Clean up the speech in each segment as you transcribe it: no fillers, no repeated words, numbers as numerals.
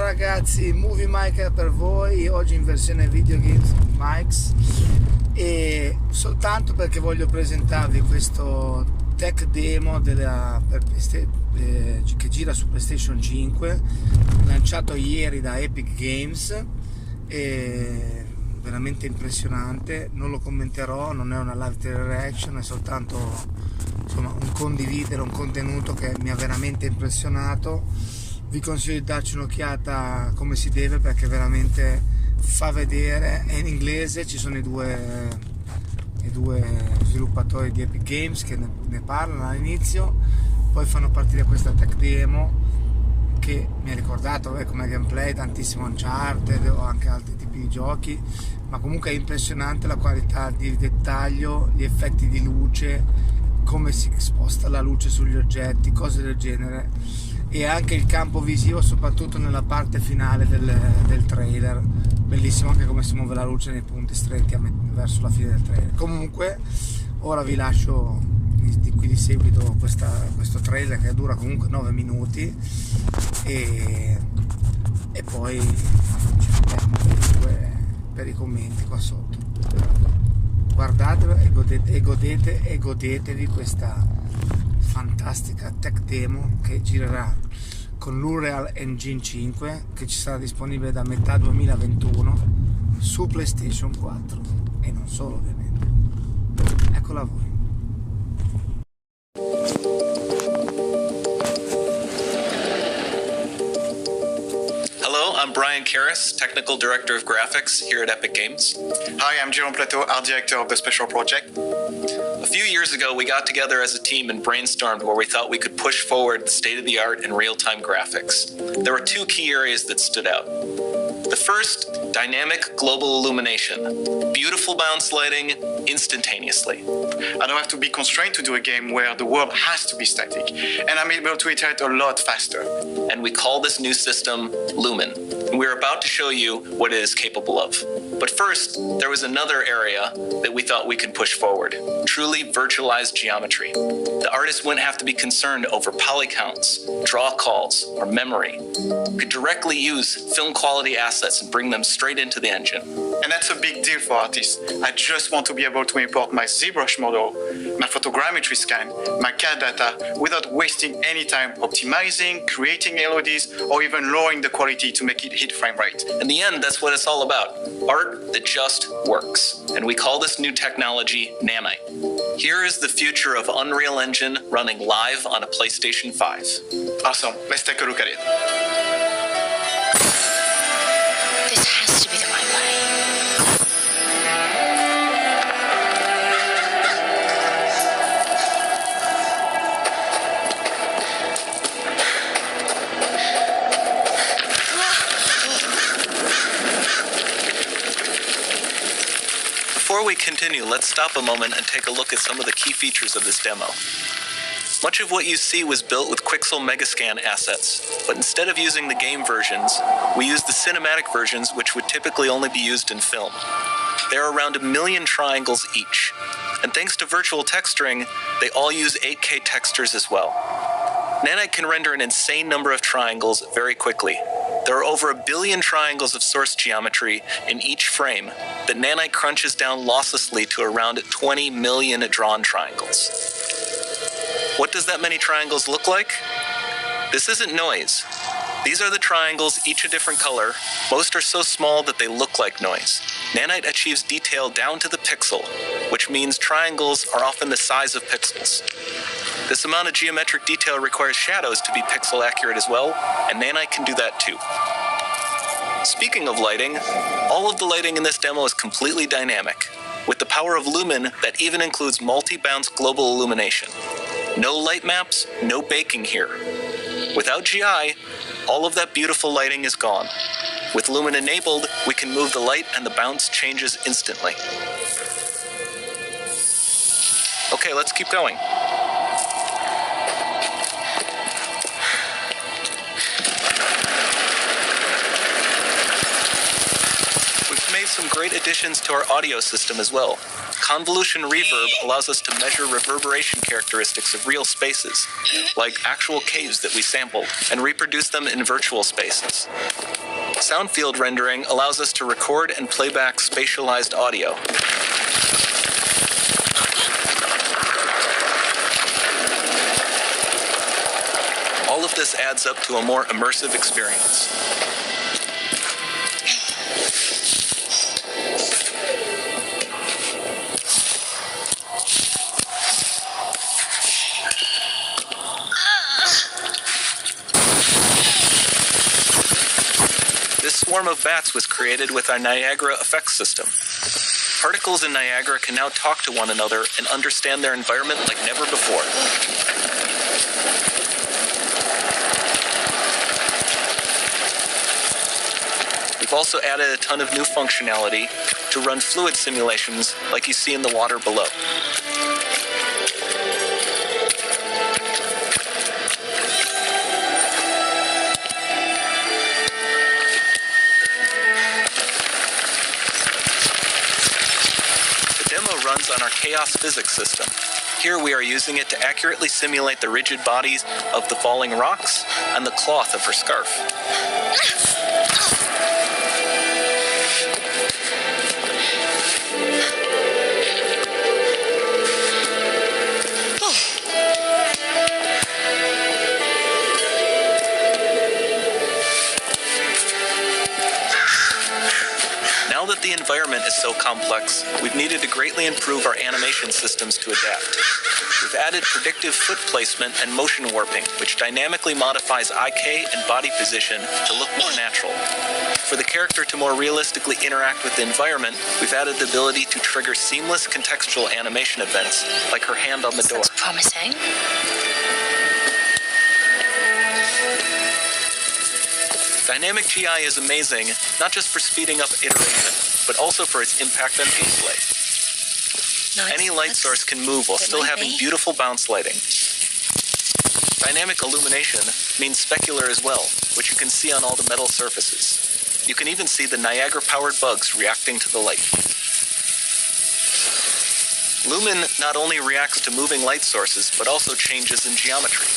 ragazzi, MOVIEmikeR per voi, oggi in versione video games mics, e soltanto perché voglio presentarvi questo tech demo che gira su PlayStation 5, lanciato ieri da Epic Games, e veramente impressionante. Non lo commenterò, non è una live reaction, è soltanto insomma un condividere un contenuto che mi ha veramente impressionato. Vi consiglio di darci un'occhiata come si deve, perché veramente fa vedere. È in inglese, ci sono i due sviluppatori di Epic Games che ne parlano all'inizio, poi fanno partire questa tech demo che mi ha ricordato come gameplay tantissimo Uncharted o anche altri tipi di giochi, ma comunque è impressionante la qualità di dettaglio, gli effetti di luce, come si sposta la luce sugli oggetti, cose del genere, e anche il campo visivo, soprattutto nella parte finale del trailer. Bellissimo anche come si muove la luce nei punti stretti verso la fine del trailer. Comunque ora vi lascio qui di seguito questo trailer che dura comunque 9 minuti e poi ci vediamo per i commenti qua sotto. Guardatelo e godetevi questa fantastica tech demo che girerà con l'Unreal Engine 5, che ci sarà disponibile da metà 2021 su PlayStation 4 e non solo, ovviamente. Eccola a voi. I'm Brian Karras, Technical Director of Graphics here at Epic Games. Hi, I'm Jerome Plateau, Art Director of the Special Project. A few years ago, we got together as a team and brainstormed where we thought we could push forward the state-of-the-art in real-time graphics. There were two key areas that stood out. The first, dynamic global illumination. Beautiful bounce lighting instantaneously. I don't have to be constrained to do a game where the world has to be static, and I'm able to iterate a lot faster. And we call this new system Lumen. And we're about to show you what it is capable of. But first, there was another area that we thought we could push forward. Truly virtualized geometry. The artist wouldn't have to be concerned over poly counts, draw calls, or memory. We could directly use film quality assets and bring them straight into the engine. And that's a big deal for artists. I just want to be able to import my ZBrush model, my photogrammetry scan, my CAD data without wasting any time optimizing, creating LODs, or even lowering the quality to make it hit frame rate. In the end, that's what it's all about. Art that just works. And we call this new technology Nanite. Here is the future of Unreal Engine running live on a PlayStation 5. Awesome, let's take a look at it. This has to be the right way. Before we continue, let's stop a moment and take a look at some of the key features of this demo. Much of what you see was built with Quixel Megascan assets, but instead of using the game versions, we used the cinematic versions, which would typically only be used in film. There are around 1 million triangles each, and thanks to virtual texturing, they all use 8K textures as well. Nanite can render an insane number of triangles very quickly. There are over 1 billion triangles of source geometry in each frame that Nanite crunches down losslessly to around 20 million drawn triangles. What does that many triangles look like? This isn't noise. These are the triangles, each a different color. Most are so small that they look like noise. Nanite achieves detail down to the pixel, which means triangles are often the size of pixels. This amount of geometric detail requires shadows to be pixel accurate as well, and Nanite can do that too. Speaking of lighting, all of the lighting in this demo is completely dynamic, with the power of Lumen that even includes multi-bounce global illumination. No light maps, no baking here. Without GI, all of that beautiful lighting is gone. With Lumen enabled, we can move the light and the bounce changes instantly. Okay, let's keep going. We've made introduced some great additions to our audio system as well. Convolution reverb allows us to measure reverberation characteristics of real spaces, like actual caves that we sampled, and reproduce them in virtual spaces. Sound field rendering allows us to record and play back spatialized audio. All of this adds up to a more immersive experience. This swarm of bats was created with our Niagara effects system. Particles in Niagara can now talk to one another and understand their environment like never before. We've also added a ton of new functionality to run fluid simulations like you see in the water below. The demo runs on our chaos physics system. Here we are using it to accurately simulate the rigid bodies of the falling rocks and the cloth of her scarf. Now that the environment is so complex, we've needed to greatly improve our animation systems to adapt. We've added predictive foot placement and motion warping, which dynamically modifies IK and body position to look more natural. For the character to more realistically interact with the environment, we've added the ability to trigger seamless contextual animation events, like her hand on the door. Sounds promising. Dynamic GI is amazing, not just for speeding up iteration, but also for its impact on gameplay. Nice. Any light source can move while still having beautiful bounce lighting. Dynamic illumination means specular as well, which you can see on all the metal surfaces. You can even see the Niagara-powered bugs reacting to the light. Lumen not only reacts to moving light sources, but also changes in geometry.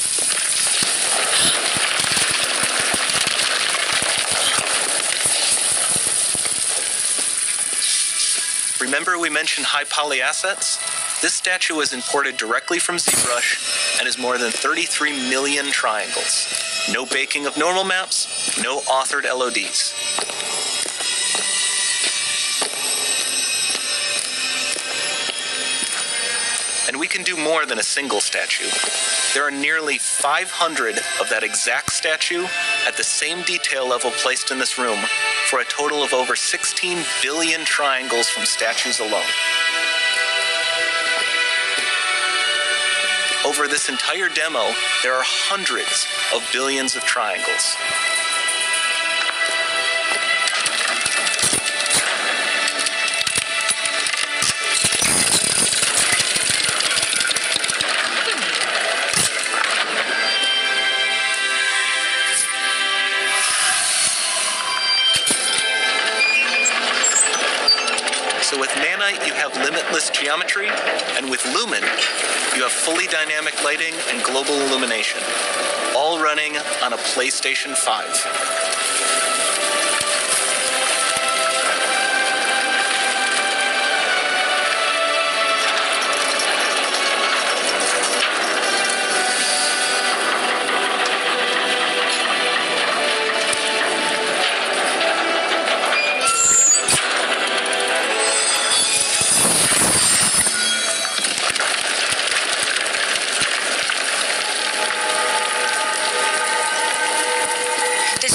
Remember we mentioned high poly assets? This statue was imported directly from ZBrush and is more than 33 million triangles. No baking of normal maps, no authored LODs. And we can do more than a single statue. There are nearly 500 of that exact statue at the same detail level placed in this room for a total of over 16 billion triangles from statues alone. Over this entire demo, there are hundreds of billions of triangles. So with Nanite, you have limitless geometry, and with Lumen, you have fully dynamic lighting and global illumination, all running on a PlayStation 5.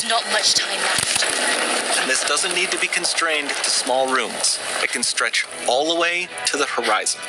Not much time left. And this doesn't need to be constrained to small rooms. It can stretch all the way to the horizon.